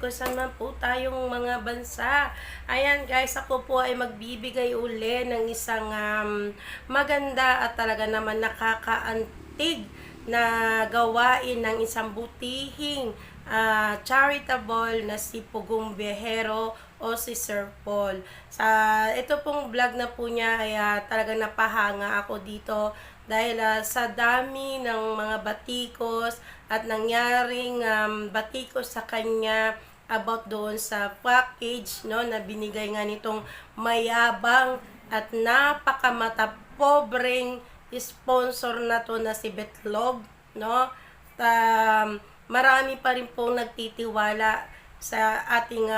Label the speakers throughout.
Speaker 1: kung saan man po tayong mga bansa. Ayan guys, ako po ay magbibigay uli ng isang maganda at talaga naman nakakaantig na gawain ng isang butihing charitable na si Pugong Biyahero o si Sir Paul. Ito pong vlog na po niya ay talagang napahanga ako dito dahil sa dami ng mga batikos at nangyaring batikos sa kanya about doon sa package no na binigay nga nitong mayabang at napakamata pobreng sponsor na to na si Betlog no. Marami pa rin pong nagtitiwala sa ating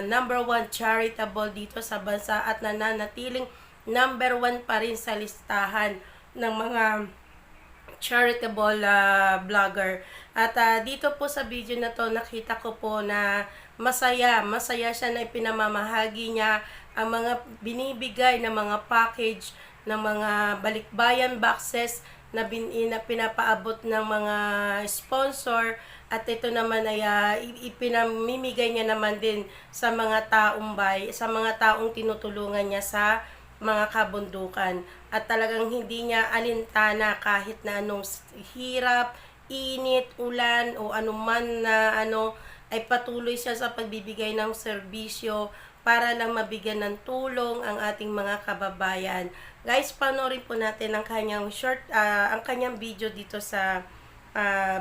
Speaker 1: number one charitable dito sa bansa at nananatiling number one pa rin sa listahan ng mga charitable vlogger. At dito po sa video na to nakita ko po na masaya siya na ipinamamahagi niya ang mga binibigay na mga package ng mga balikbayan boxes na pinapaabot ng mga sponsor at ito naman ay ipinamimigay niya naman din sa mga sa mga taong tinutulungan niya sa mga kabundukan at talagang hindi niya alintana kahit na anong hirap, init, ulan o anuman na ay patuloy siya sa pagbibigay ng serbisyo para lang mabigyan ng tulong ang ating mga kababayan. Guys, panoorin po natin ang kanyang ang kanyang video dito sa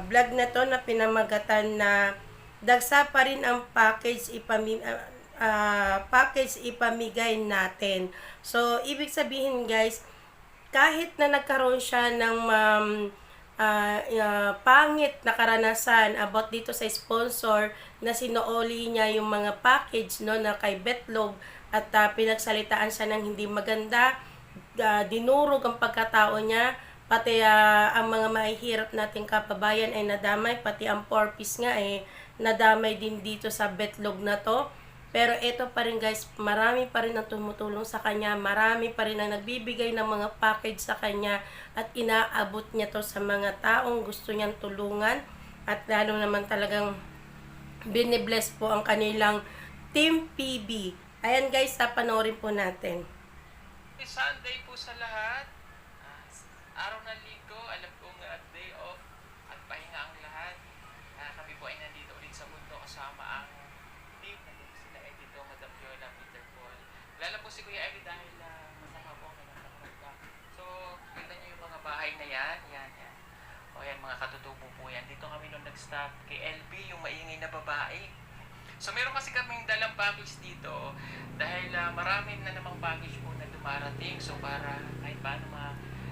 Speaker 1: vlog na to na pinamagatan na dagsa pa rin ang package ipamigay natin. So, ibig sabihin guys, kahit na nagkaroon siya ng pangit na karanasan about dito sa sponsor na sinooli niya yung mga package no na kay Betlog at pinagsalitaan siya ng hindi maganda, dinurog ang pagkatao niya, pati ang mga mahihirap nating kababayan ay nadamay, pati ang poor piece nga ay nadamay din dito sa Betlog na to. Pero ito pa rin guys, marami pa rin ang tumutulong sa kanya, marami pa rin ang nagbibigay ng mga package sa kanya at inaabot niya to sa mga taong gusto niyang tulungan at lalo naman talagang binibless po ang kanilang Team PB. Ayan guys, panoorin po natin.
Speaker 2: Sunday po sa lahat. Araw ng linggo, alam kong day off at pahinga ang lahat. Kami po ay nandito ulit sa mundo kasama ang team. Nandito sila Edito, Madam Yola, Peter Paul. Lala po si Kuya Eli dahil masama po ang nagkakaroon. So, kita niyo yung mga bahay na yan. Yan. O yan, mga katutubo po yan. Dito kami nung nag-stop kay LB, yung maingay na babae. So, meron kasi kaming dalang package dito dahil marami na namang package po na dumarating. So, para kahit paano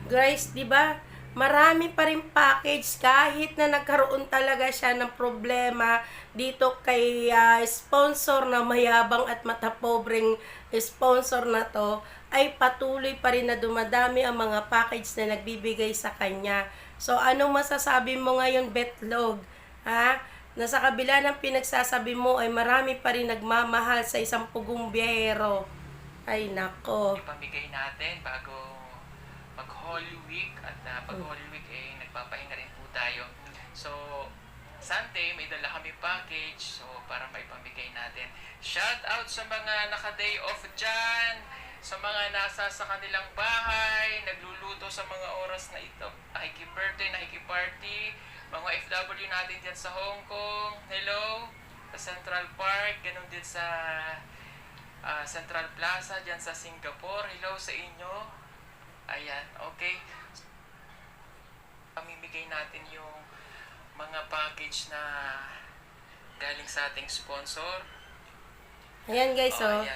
Speaker 1: Guys, di ba? Marami pa rin package kahit na nagkaroon talaga siya ng problema dito kay sponsor na mayabang at matapobreng sponsor na to, ay patuloy pa rin na dumadami ang mga package na nagbibigay sa kanya. So, anong masasabi mo ngayon, Betlog? Ha? Na sa kabila ng pinagsasabi mo ay marami pa rin nagmamahal sa isang Pugong Biyahero. Ay, nako.
Speaker 2: Ipamigay natin bago mag-Holy Week at pag Holy Week nagpapahinga rin po tayo. So, Sunday may dala kami package so para maipamigay natin. Shout out sa mga naka-day off dyan, sa mga nasa sa kanilang bahay, nagluluto sa mga oras na ito. Nakikipirthday, nakikiparty, mga FW natin dyan sa Hong Kong. Hello! Sa Central Park, ganun din sa Central Plaza dyan sa Singapore. Hello sa inyo. Ayan, okay. Pamimigay natin yung mga package na galing sa ating sponsor.
Speaker 1: Ayan guys,
Speaker 2: Ayan.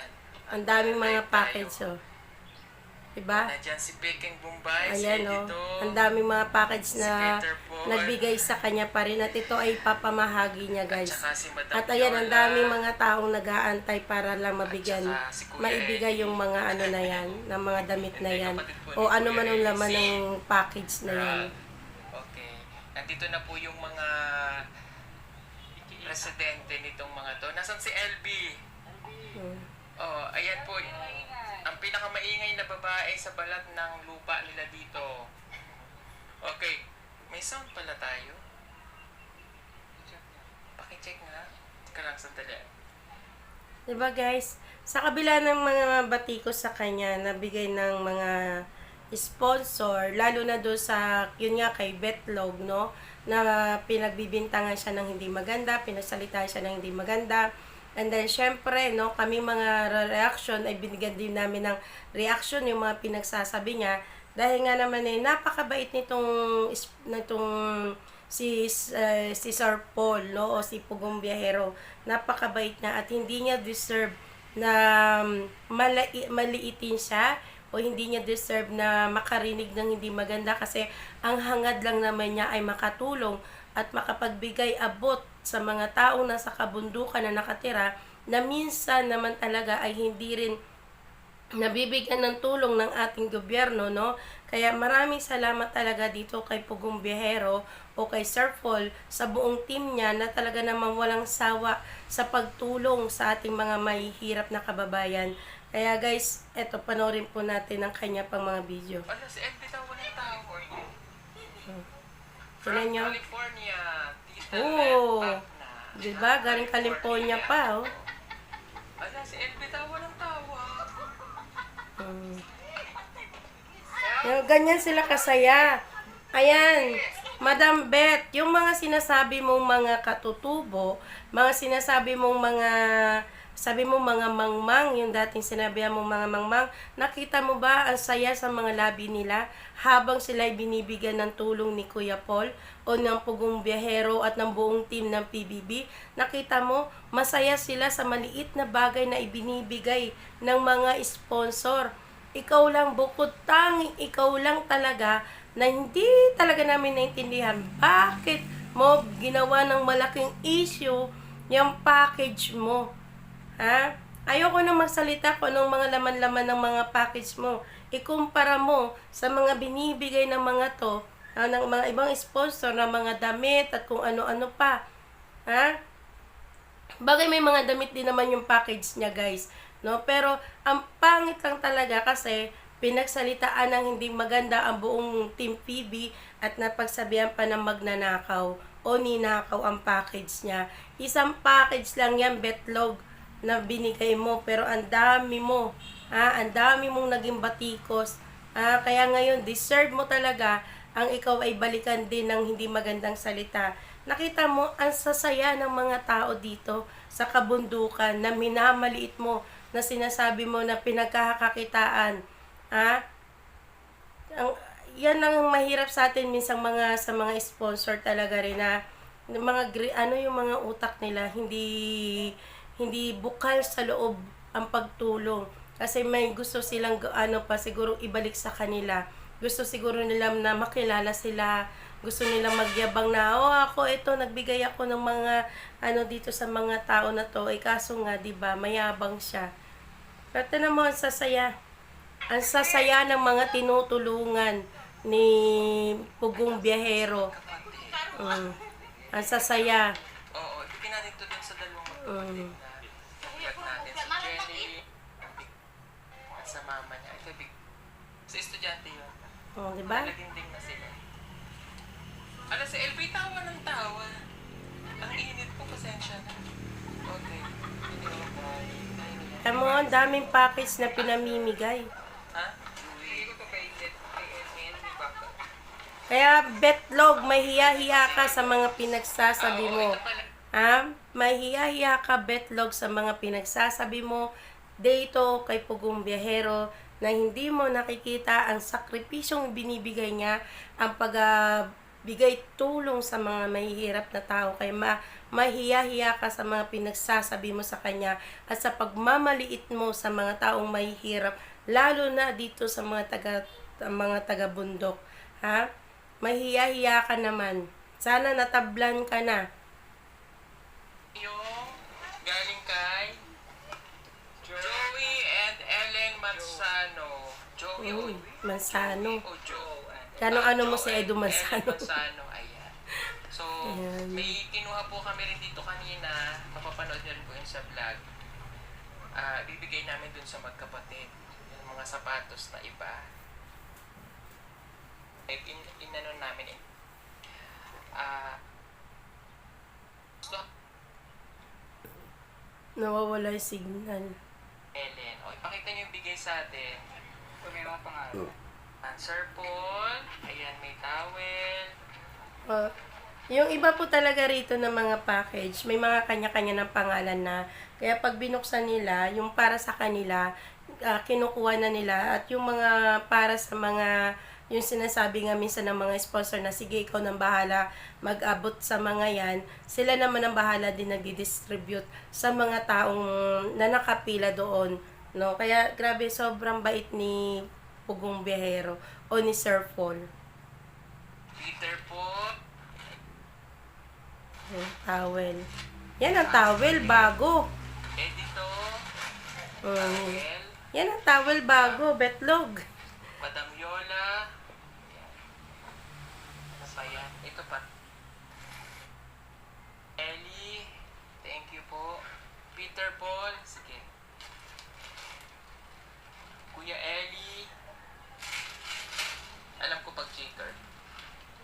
Speaker 1: ang daming mga package, diba?
Speaker 2: Nandiyan si Peking Bombay,
Speaker 1: ayan,
Speaker 2: si Edito,
Speaker 1: ang daming mga package
Speaker 2: si
Speaker 1: na
Speaker 2: Peter Paul,
Speaker 1: nagbigay sa kanya pa rin at ito ay papamahagi niya guys.
Speaker 2: Si
Speaker 1: at ayan, ang daming mga taong nag-aantay para lang mabigyan,
Speaker 2: si
Speaker 1: maibigay yung mga ano na yan, ng mga damit na yan, o ano man ang laman ng package na yan.
Speaker 2: Okay. Nandito na po yung mga presidente nitong mga to. Nasaan si LB? Oh, ayan po. Ang pinakamaingay na babae sa balat ng lupa nila dito. Okay. May sound pala tayo. Pakicheck nga. Teka lang, sandali.
Speaker 1: Diba guys? Sa kabila ng mga batiko sa kanya, nabigay ng mga sponsor, lalo na doon sa, yun nga kay Betlog, no? Na pinagbibintangan siya ng hindi maganda, pinagsalita siya ng hindi maganda. And then, syempre, no, kami mga reaction ay binigyan din namin ng reaction yung mga pinagsasabi niya. Dahil nga naman napakabait nitong si Sir Paul, no, o si Pugong Biyahero. Napakabait niya at hindi niya deserve na maliitin siya o hindi niya deserve na makarinig ng hindi maganda kasi ang hangad lang naman niya ay makatulong at makapagbigay abot sa mga taong nasa kabundukan na nakatira na minsan naman talaga ay hindi rin nabibigyan ng tulong ng ating gobyerno, no? Kaya maraming salamat talaga dito kay Pugong Biyahero o kay Sir Paul sa buong team niya na talaga namang walang sawa sa pagtulong sa ating mga mahihirap na kababayan. Kaya guys, eto, panoorin po natin ang kanya pang mga video.
Speaker 2: Ano, si Ed bitaw walang tao.
Speaker 1: Tignan
Speaker 2: From
Speaker 1: nyo.
Speaker 2: California, Tita
Speaker 1: Oo.
Speaker 2: Red Pagna.
Speaker 1: Diba? Galing California pa, oh.
Speaker 2: Ala, si Ed bitaw walang tawa.
Speaker 1: Yung ganyan sila kasaya. Ayan, Madam Beth, yung mga sinasabi mong mga katutubo, mga sinasabi mong mga mangmang, yung dating sinabi mong mga mangmang, nakita mo ba ang saya sa mga labi nila habang sila ay binibigyan ng tulong ni Kuya Paul o ng Pugong Biyahero at ng buong team ng PBB? Nakita mo, masaya sila sa maliit na bagay na ibinibigay ng mga sponsor. Ikaw lang, bukod tanging ikaw lang talaga na hindi talaga namin naintindihan bakit mo ginawa ng malaking issue yung package mo. Ha? Ayoko nang magsalita kung anong mga laman-laman ng mga package mo. Ikumpara mo sa mga binibigay ng mga to, ng mga ibang sponsor na mga damit at kung ano-ano pa. Ha? Bagay may mga damit din naman yung package niya, guys. No? Pero ang pangit lang talaga kasi pinagsalitaan ng hindi maganda ang buong Team PB at napagsabihan pa ng magnanakaw o ninakaw ang package niya. Isang package lang yan, Betlog, na binigay mo, pero ang dami mo, ang dami mong naging batikos, kaya ngayon, deserve mo talaga ang ikaw ay balikan din ng hindi magandang salita. Nakita mo, ang sasaya ng mga tao dito sa kabundukan na minamaliit mo, na sinasabi mo na pinagkakakitaan, yan ang mahirap sa atin minsan sa mga sponsor talaga rin na yung mga utak nila hindi bukal sa loob ang pagtulong kasi may gusto silang siguro ibalik sa kanila. Gusto siguro nila na makilala sila, gusto nilang magyabang na ako ito nagbigay ako ng mga dito sa mga tao na to, kaso nga 'di ba mayabang siya. Pero tingnan mo, ang sasaya ng mga tinutulungan ni Pugong Biyahero. Ang sasaya.
Speaker 2: Oo, ibigin natin ito dun sa dalawang magkapatid na vlog natin. Si Jenny at sa mama niya. Ito, sa estudyante yun.
Speaker 1: Di ba?
Speaker 2: Nalaginding na sila. Ala, si LB tawa ng tawa. Ang init po, pasensya na. Okay.
Speaker 1: Alam mo, ang daming package na pinamimigay.
Speaker 2: Ha?
Speaker 1: Kaya, Betlog, mahiya-hiya ka sa mga pinagsasabi mo. Mahiya-hiya ka, Betlog, sa mga pinagsasabi mo dito kay Pugong Biyahero na hindi mo nakikita ang sakripisyong binibigay niya, ang pagbigay tulong sa mga mahihirap na tao. Kaya mahiya-hiya ka sa mga pinagsasabi mo sa kanya at sa pagmamaliit mo sa mga taong mahihirap, lalo na dito sa mga taga-bundok. Mahiya-hiya ka naman. Sana natablan ka na.
Speaker 2: Yung galing kay Joey and Ellen Manzano. Joey
Speaker 1: Manzano.
Speaker 2: o Joe.
Speaker 1: Ano mo si
Speaker 2: Joe
Speaker 1: Edu
Speaker 2: and
Speaker 1: Manzano?
Speaker 2: Ellen Manzano, ayan. So,
Speaker 1: Ayan.
Speaker 2: may kinuha po kami rin dito kanina. Mapapanood nyo rin po yun sa vlog. Bibigay namin dun sa magkapatid. Yung mga sapatos na iba. Inano namin
Speaker 1: Nawawala yung signal.
Speaker 2: Ellen. O, ipakita niyo yung bigay sa atin.
Speaker 3: Ito may mga pangalan.
Speaker 2: Sir Paul. Ayan, may towel.
Speaker 1: Oh, yung iba po talaga rito ng mga package, may mga kanya-kanya ng pangalan na. Kaya pag binuksan nila, yung para sa kanila, kinukuha na nila. At yung mga para sa mga, yung sinasabi nga minsan ng mga sponsor na, sige, ikaw nang bahala mag-abot sa mga yan, sila naman ang bahala din nag-distribute sa mga taong na nakapila doon. No? Kaya grabe, sobrang bait ni Pugong Biyahero o ni Sir Paul.
Speaker 2: Peter po.
Speaker 1: Yung towel. Yan ang towel, bago.
Speaker 2: Edito.
Speaker 1: Mm.
Speaker 2: Towel.
Speaker 1: Yan ang towel, bago. Betlog.
Speaker 2: Madam Yola. Ano pa yan? Ito pa. Ellie. Thank you po. Peter Paul. Sige. Kuya Ellie. Alam ko pag cheater.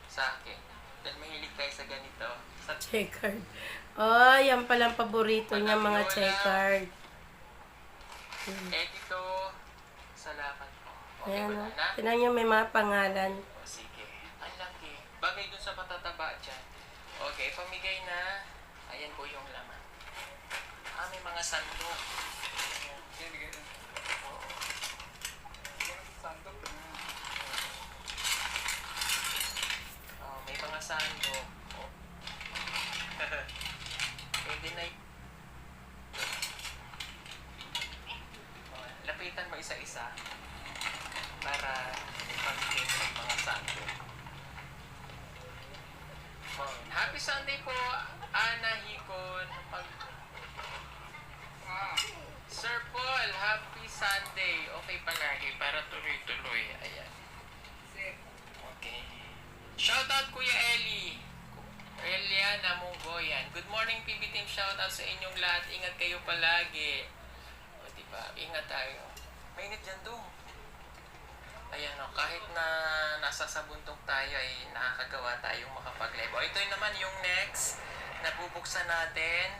Speaker 2: Sa akin. Dahil mahilig tayo sa ganito. Sa
Speaker 1: Checkered. Oh, yan palang paborito niya, mga checkered.
Speaker 2: Edito. Salamat po. Okay
Speaker 1: Ayan,
Speaker 2: ba
Speaker 1: oh.
Speaker 2: na?
Speaker 1: Tinan niyo, may mga pangalan.
Speaker 2: O, sige. Ang laki. Bagay dun sa matataba dyan. Okay, pamigay na. Ayan po yung laman. May mga sandok.
Speaker 3: Yan, bigay din.
Speaker 2: Oo.
Speaker 3: Sandok.
Speaker 2: May mga sandok. Oh. Pwede na lapitan mo isa-isa para pamigay mo yung mga sandok. Happy Sunday po, Ana Hicon. Sir Paul, happy Sunday. Okay palagi para tuloy-tuloy. Ayan. Okay. Shoutout Kuya Ellie. Eliana Munggoyan. Good morning PB Team. Shoutout sa inyong lahat. Ingat kayo palagi. O diba? Ingat tayo. Mainit dyan doon. Ayan o. Kahit na nasa sabuntok tayo ay nakakagawa tayong makapag-live. O ito naman yung next na bubuksan natin.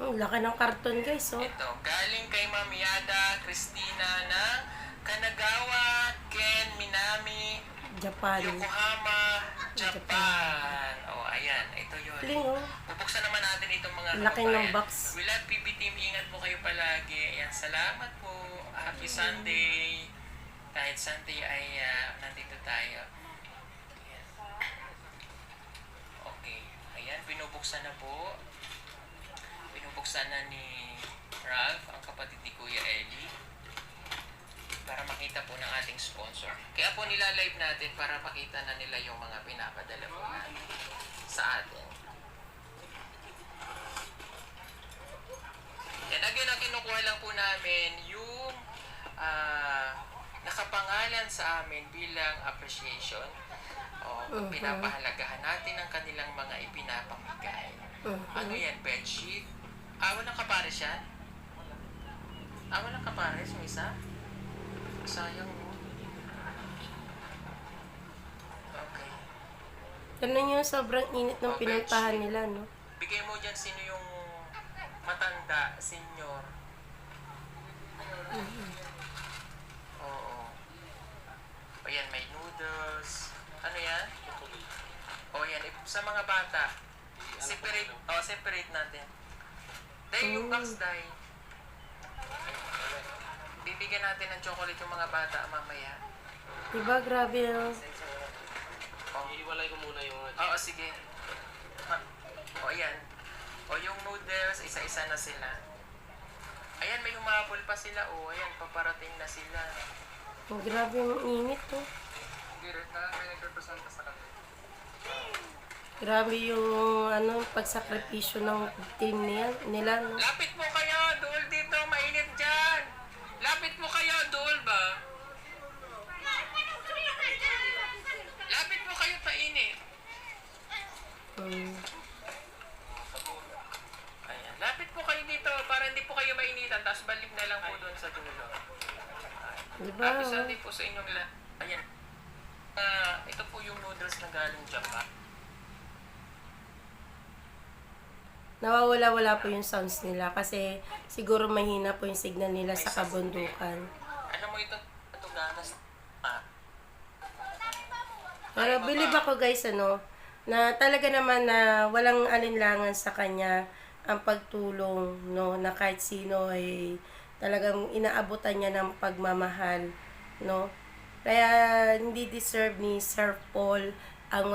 Speaker 1: Ang laki ng karton, guys, oh.
Speaker 2: Ito. Galing kay Ma'am Yada Cristina ng Kanagawa, Ken Minami,
Speaker 1: Japan.
Speaker 2: Yokohama, Japan. Oh, ayan. Ito yun.
Speaker 1: Galing, oh.
Speaker 2: Bubuksan naman natin itong mga
Speaker 1: Laki ng
Speaker 2: kababayan.
Speaker 1: box.
Speaker 2: We love PB Team. Ingat po kayo palagi. Ayan. Salamat po. Happy Sunday. Kahit Sunday ay nandito tayo. Ayan. Okay. Ayan. Binubuksan na po. Binubuksan na ni Ralph, ang kapatid ni Kuya Ellie, para makita po ng ating sponsor. Kaya po nila-live natin para makita na nila yung mga pinapadala po natin sa atin. Yan, again, ang kinukuha lang po namin yung nakapangalan sa amin bilang appreciation. O, pinapahalagahan natin ang kanilang mga ipinapamigay. Ano yan, bedsheet? Walang kapares yan? Walang kapares, may isa? Sayang mo. Okay.
Speaker 1: Ganun yung sobrang init ng pinuntahan nila, no?
Speaker 2: Bigay mo dyan sino yung matanda, senior. Oo. Ayan, may noodles. Ano yan? O yan, sa mga bata. Separate natin. Dahil yung box dahil. Bibigyan natin ng chocolate yung mga bata mamaya.
Speaker 1: Diba, grabe, oh.
Speaker 2: Iiwalay ko muna yung... Oo, sige. O, ayan. O, yung noodles, isa-isa na sila. Ayan, may humabol pa sila. O, ayan, paparating na sila.
Speaker 1: Oh, grabe yung init, oh.
Speaker 3: Direct na may nag-represent sa kanila.
Speaker 1: Grabe yung, pagsakripisyo ng team nila, no?
Speaker 2: Lapit mo kayo! Duol dito! Mainit dyan! Lapit mo kayo! Duol ba? Lapit mo kayo! Painit! Ayan. Lapit po kayo dito para hindi po kayo mainitan. Tapos balik na lang po doon sa dulo.
Speaker 1: Diba,
Speaker 2: Happy
Speaker 1: oh?
Speaker 2: Sunday po sa inyong lahat. Ayan. Ito po yung noodles na galing Japan.
Speaker 1: nawawala-wala po yung sounds nila kasi siguro mahina po yung signal nila sa kabundukan.
Speaker 2: Alam mo ito ganas.
Speaker 1: Pero believe ako guys, na talaga naman na walang alinlangan sa kanya ang pagtulong, no, na kahit sino ay talagang inaabutan niya ng pagmamahal, no. Kaya hindi deserve ni Sir Paul ang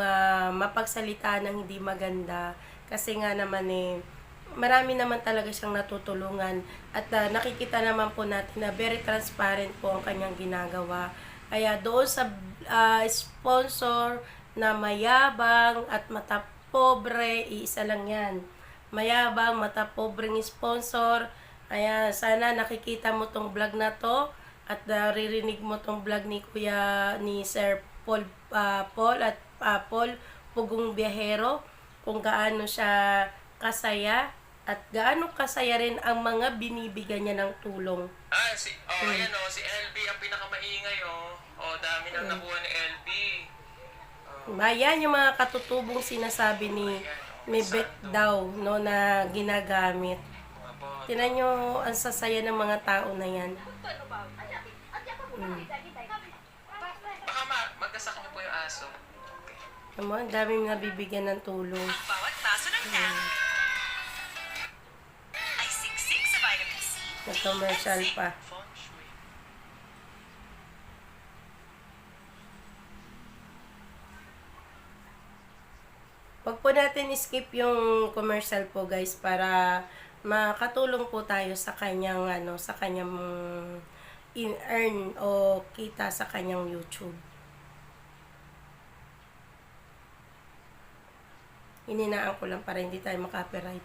Speaker 1: mapagsalita ng hindi maganda kasi nga naman marami naman talaga siyang natutulungan at nakikita naman po natin na very transparent po ang kanyang ginagawa. Kaya doon sa sponsor na mayabang at matapobre, iisa lang yan. Mayabang, matapobreng sponsor. Kaya sana nakikita mo tong vlog na to at naririnig mo tong vlog ni ni Sir Paul, Paul at Paul Pugong Biyahero kung gaano siya kasaya at gaano kasaya rin ang mga binibigyan niya ng tulong.
Speaker 2: Ayan si LB ang pinakamaingay dami nang nakuha ni LB.
Speaker 1: Ayan yung mga katutubong sinasabi ni Beth daw, no, na ginagamit. Tingnan nyo ang sasaya ng mga tao na yan.
Speaker 2: Baka magkasak niyo po yung aso.
Speaker 1: Ang daming nabibigyan ng tulong.
Speaker 4: Bawat baso ng tap ay siksik sa vitamin C,
Speaker 1: Nag-commercial pa.
Speaker 2: Feng Shui.
Speaker 1: Huwag po natin skip yung commercial po guys para makatulong po tayo sa kanyang sa kanyang in-earn o kita sa kanyang YouTube. Hininaan ko lang para hindi tayo makapiright.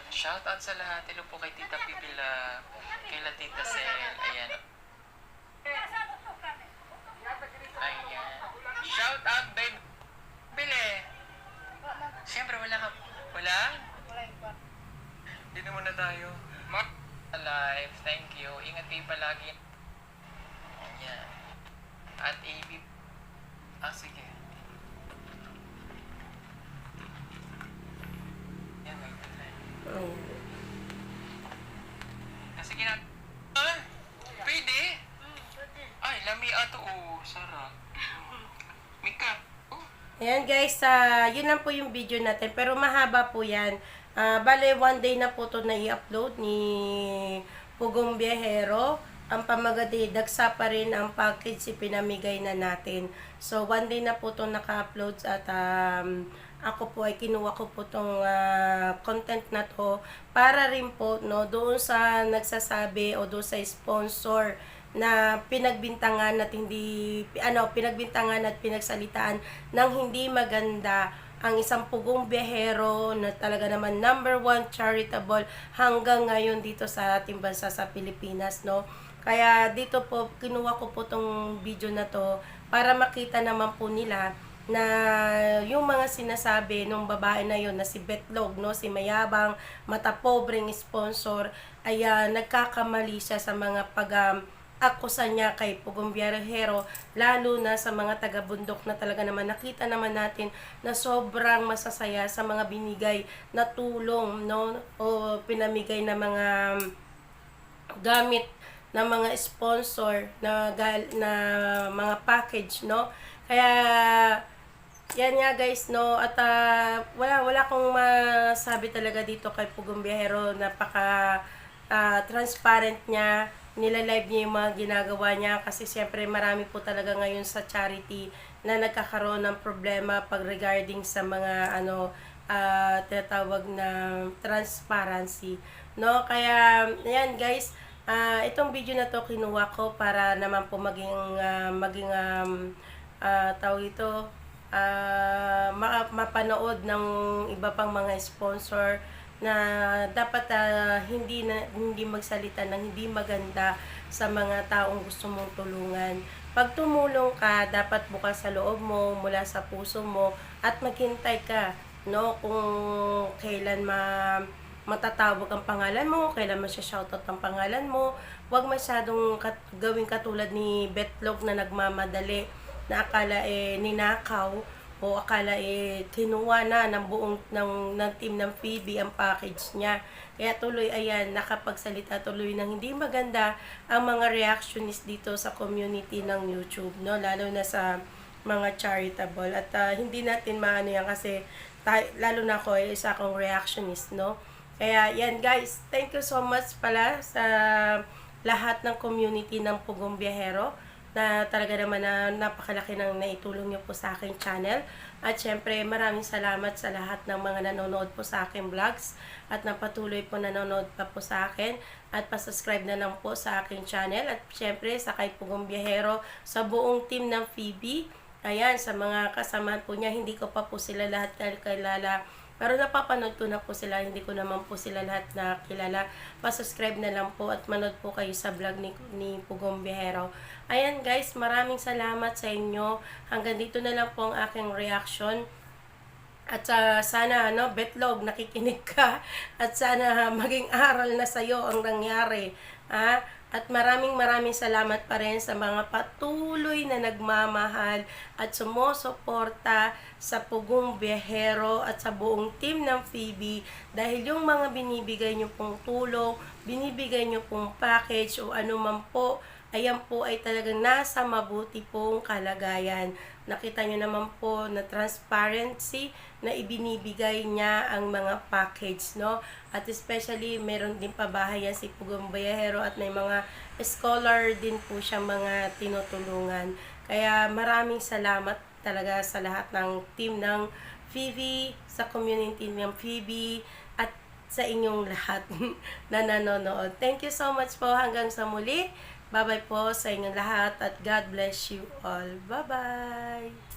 Speaker 2: Shoutout sa lahat. Hello po kay Tita Pipila, kay La Tita Sel. Ayan. Ayan. Shoutout, babe. Bile. Siyempre, wala ka. Wala? Hindi naman na tayo. Alive. Thank you. Ingat kayo palagi. Ayan. At AB. Sige. Yan, may kasi pwede? Ay, lami ato. Sarap. Mika.
Speaker 1: Ayan guys, yun lang po yung video natin. Pero mahaba po yan. Bale, one day na po to na i-upload ni Pugong Biyahero. Ang pamagadi, dagsa pa rin ang package ipinamigay na natin. So, one day na po to naka-upload at ako po ay kinuha ko po tong content na to para rin po doon sa nagsasabi o doon sa sponsor na pinagbintangan at pinagbintangan at pinagsalitaan ng hindi maganda ang isang Pugong Biyahero na talaga naman #1 charitable hanggang ngayon dito sa ating bansa sa Pilipinas, no. Kaya dito po kinuha ko po tong video na to para makita naman po nila na yung mga sinasabi nung babae na yun na si Betlog, no, si mayabang, matapobreng sponsor, ay nagkakamali siya sa mga akusa niya kay Pugong Biyahero, lalo na sa mga taga-bundok na talaga naman nakita naman natin na sobrang masasaya sa mga binigay na tulong, no, o pinamigay na mga gamit na mga sponsor na mga package, no. Kaya yan nga guys, no, at wala akong masabi talaga dito kay Pugong Biyahero. Napaka transparent niya, nilalive niya yung mga ginagawa niya kasi siyempre marami po talaga ngayon sa charity na nagkakaroon ng problema pag regarding sa mga tinatawag na transparency, no. Kaya ayan guys, itong video na to kinuha ko para naman po maging tawag ito, mapanood ng iba pang mga sponsor na dapat hindi magsalita ng hindi maganda sa mga taong gusto mong tulungan. Pag tumulong ka, dapat bukas sa loob mo, mula sa puso mo, at maghintay ka no, kung kailan matatawag ang pangalan mo, kailan masya-shoutout ang pangalan mo. Huwag masyadong gawing katulad ni Betlog na nagmamadali, na akala ninakaw o akala kinuha na ng buong ng team ng Phoebe ang package niya. Kaya tuloy ayan, nakapagsalita tuloy ng hindi maganda ang mga reactionist dito sa community ng YouTube, no, lalo na sa mga charitable. At hindi natin maano yan kasi lalo na ako isa akong reactionist, no. Kaya yan guys, thank you so much pala sa lahat ng community ng Pugong Biyahero na talaga naman na napakalaki ng naitulong niyo po sa aking channel. At syempre maraming salamat sa lahat ng mga nanonood po sa aking vlogs at napatuloy po nanonood pa po sa akin at pasubscribe na lang po sa aking channel. At syempre sa kay Pugong Biyahero, sa buong team ng Phoebe, ayan, sa mga kasama po niya, hindi ko pa po sila lahat kilala. Pero napapanood ko na po sila, hindi ko naman po sila lahat na kilala. Pa-subscribe na lang po at manood po kayo sa vlog ni Pugong Biyahero. Ayan guys, maraming salamat sa inyo. Hanggang dito na lang po ang aking reaction. At sana, Betlog, nakikinig ka. At sana maging aral na sa'yo ang nangyari. At maraming salamat pa rin sa mga patuloy na nagmamahal at sumusuporta sa Pugong Biyahero at sa buong team ng Phoebe. Dahil yung mga binibigay nyo pong tulong, binibigay nyo pong package o ano man po, ayan po ay talagang nasa mabuti pong kalagayan. Nakita nyo naman po na transparency na ibinibigay niya ang mga package, no? At especially, meron din pabahayan si Pugong Biyahero at may mga scholar din po siyang mga tinutulungan. Kaya maraming salamat talaga sa lahat ng team ng Phoebe, sa community ng Phoebe, at sa inyong lahat na nanonood. Thank you so much po. Hanggang sa muli. Bye-bye po sa inyong lahat at God bless you all. Bye-bye!